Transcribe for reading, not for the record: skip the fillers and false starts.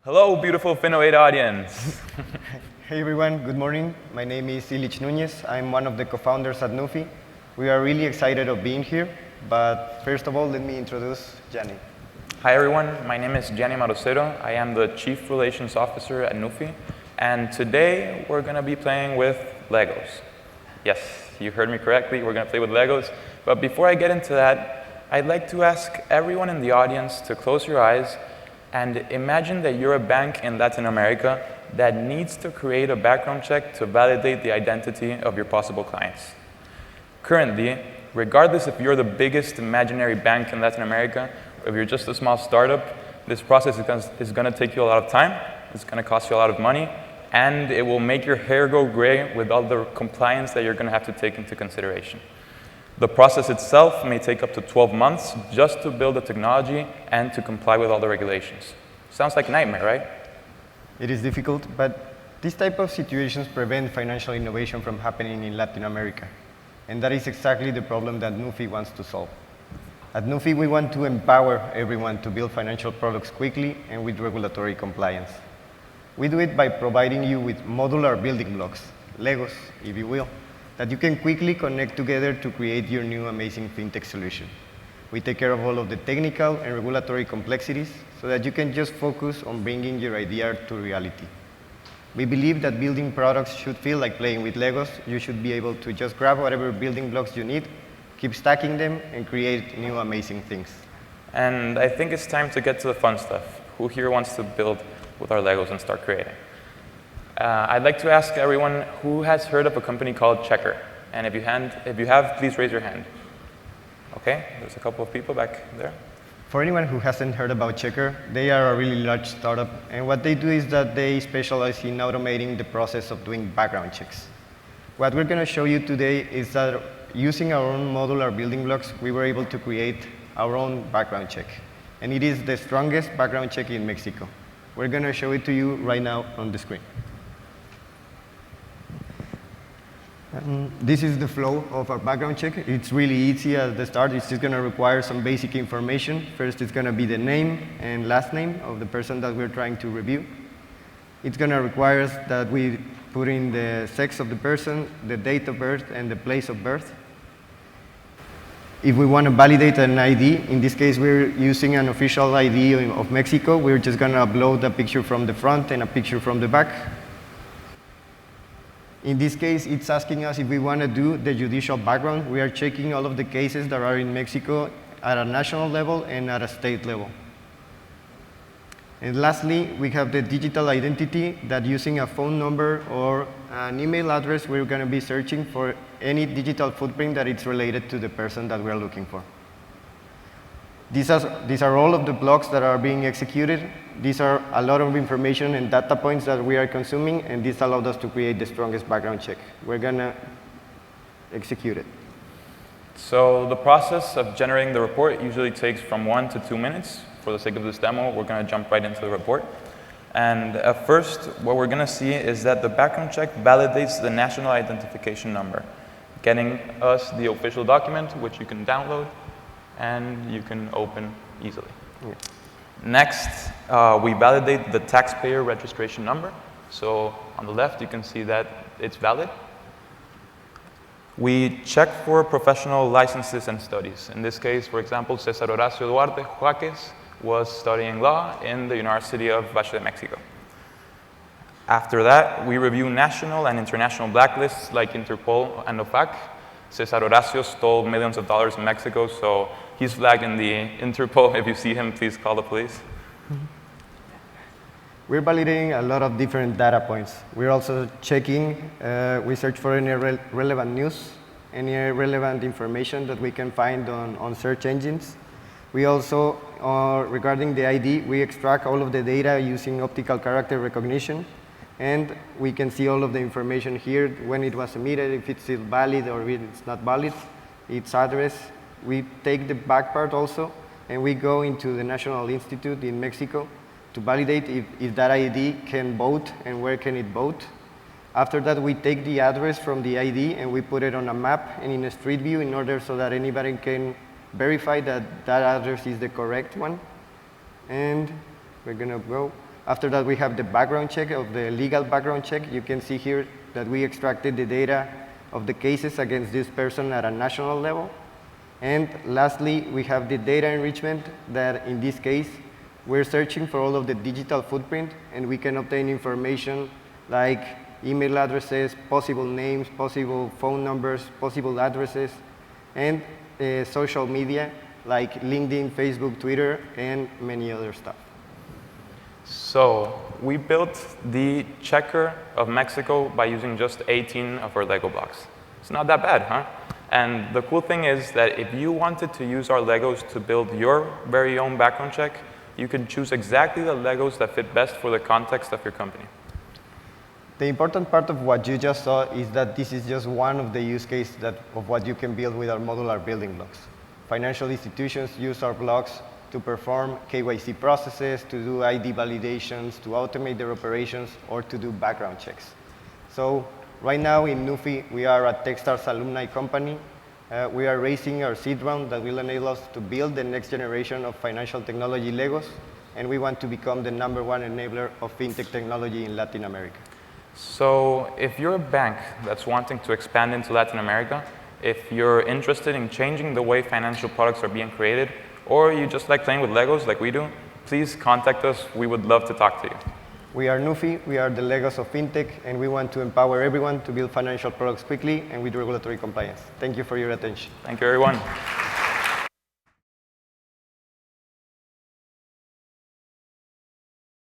Hello, beautiful Finovate audience. Hey everyone, good morning. My name is Ilich Nunez. I'm one of the co-founders at Nufi. We are really excited of being here, but first of all, let me introduce Gianni. Hi everyone, my name is Gianni Marocero. I am the Chief Relations Officer at Nufi, and today we're going to be playing with Legos. Yes, you heard me correctly, we're going to play with Legos. But before I get into that, I'd like to ask everyone in the audience to close your eyes and imagine that you're a bank in Latin America that needs to create a background check to validate the identity of your possible clients. Currently, regardless if you're the biggest imaginary bank in Latin America, or if you're just a small startup, this process is going to take you a lot of time, it's going to cost you a lot of money, and it will make your hair go gray with all the compliance that you're going to have to take into consideration. The process itself may take up to 12 months just to build the technology and to comply with all the regulations. Sounds like a nightmare, right? It is difficult, but this type of situations prevent financial innovation from happening in Latin America. And that is exactly the problem that Nufi wants to solve. At Nufi, we want to empower everyone to build financial products quickly and with regulatory compliance. We do it by providing you with modular building blocks, Legos, if you will, that you can quickly connect together to create your new amazing fintech solution. We take care of all of the technical and regulatory complexities so that you can just focus on bringing your idea to reality. We believe that building products should feel like playing with Legos. You should be able to just grab whatever building blocks you need, keep stacking them, and create new amazing things. And I think it's time to get to the fun stuff. Who here wants to build with our Legos and start creating? I'd like to ask everyone who has heard of a company called Checker. And if you have, please raise your hand. Okay, there's a couple of people back there. For anyone who hasn't heard about Checker, they are a really large startup. And what they do is that they specialize in automating the process of doing background checks. What we're going to show you today is that using our own modular building blocks, we were able to create our own background check. And it is the strongest background check in Mexico. We're going to show it to you right now on the screen. This is the flow of our background check. It's really easy at the start. It's just going to require some basic information. First, it's going to be the name and last name of the person that we're trying to review. It's going to require that we put in the sex of the person, the date of birth, and the place of birth. If we want to validate an ID, in this case, we're using an official ID of Mexico. We're just going to upload a picture from the front and a picture from the back. In this case, it's asking us if we want to do the judicial background. We are checking all of the cases that are in Mexico at a national level and at a state level. And lastly, we have the digital identity that using a phone number or an email address, we're going to be searching for any digital footprint that is related to the person that we're looking for. These are all of the blocks that are being executed. These are a lot of information and data points that we are consuming, and this allowed us to create the strongest background check. We're going to execute it. So the process of generating the report usually takes from 1 to 2 minutes. For the sake of this demo, we're going to jump right into the report. And at first, what we're going to see is that the background check validates the national identification number, getting us the official document, which you can download and you can open easily. Yeah. Next, we validate the taxpayer registration number. So on the left, you can see that it's valid. We check for professional licenses and studies. In this case, for example, Cesar Horacio Duarte Juárez was studying law in the University of Valle de Mexico. After that, we review national and international blacklists like Interpol and OFAC. Cesar Horacio stole millions of dollars in Mexico, so he's flagged in the Interpol. If you see him, please call the police. We're validating a lot of different data points. We're also checking, we search for any relevant news, any relevant information that we can find on search engines. We also, regarding the ID, we extract all of the data using optical character recognition. And we can see all of the information here, when it was submitted, if it's still valid or if it's not valid, its address. We take the back part also, and we go into the National Institute in Mexico to validate if that ID can vote and where can it vote. After that, we take the address from the ID and we put it on a map and in a street view in order so that anybody can verify that that address is the correct one. And we're going to go. After that, we have the background check of the legal background check. You can see here that we extracted the data of the cases against this person at a national level. And lastly, we have the data enrichment that in this case, we're searching for all of the digital footprint, and we can obtain information like email addresses, possible names, possible phone numbers, possible addresses, and social media like LinkedIn, Facebook, Twitter, and many other stuff. So we built the checker of Mexico by using just 18 of our Lego blocks. It's not that bad, huh? And the cool thing is that if you wanted to use our Legos to build your very own background check, you can choose exactly the Legos that fit best for the context of your company. The important part of what you just saw is that this is just one of the use cases of what you can build with our modular building blocks. Financial institutions use our blocks to perform KYC processes, to do ID validations, to automate their operations, or to do background checks. So right now in Nufi, we are a Techstars alumni company. We are raising our seed round that will enable us to build the next generation of financial technology Legos, and we want to become the #1 enabler of fintech technology in Latin America. So if you're a bank that's wanting to expand into Latin America, if you're interested in changing the way financial products are being created, or you just like playing with Legos like we do, please contact us. We would love to talk to you. We are Nufi, we are the Legos of FinTech, and we want to empower everyone to build financial products quickly and with regulatory compliance. Thank you for your attention. Thank you, everyone.